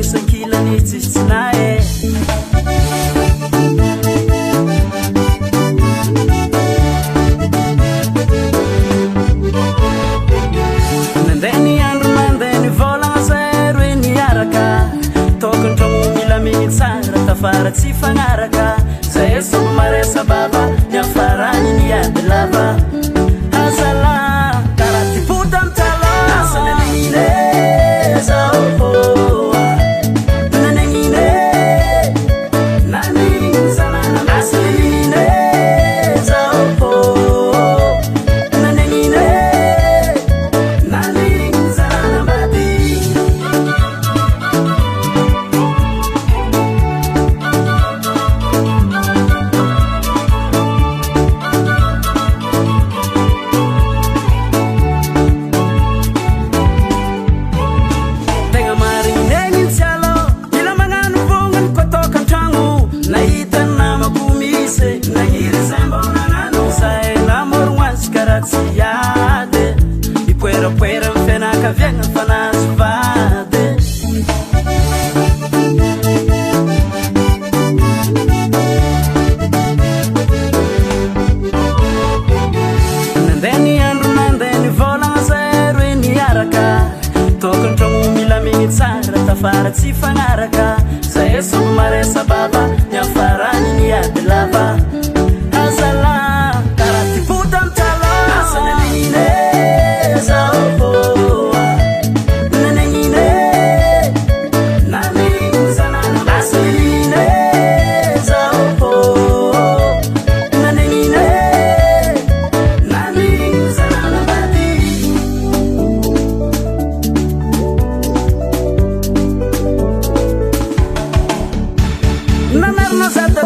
Nanenigny sankilany tsisy tsinae nandeny andro mandeny volagna zay roe niaraka tokony tragno milamigny tsara tafara tsy fagnaraka zay sombo maresa baba niafarany niady lava azala karaha tipota amtala asananenine zao nanenine nanenigny zanana asananine zao nanenine nanenigny zanana mady tegna marinegny tsialo ila magnano vognany kotoka antragno nahita namako misy nagniry zay mbô nagnano zahay namorogno azy karaha tsy ady ipoerapoera amy fianakaviagna fa nazo vady nandeny andro nandeny volagna zay roe niaraka tokony tragno milamigny tsara tafara tsy fagnaraka zay sombo maresa baba niafarany niady lava azala karaha tipota amtala asananenine zao nanenine nanenigny zanana asananine zao nanenine nanenigny zanana mady namarina zata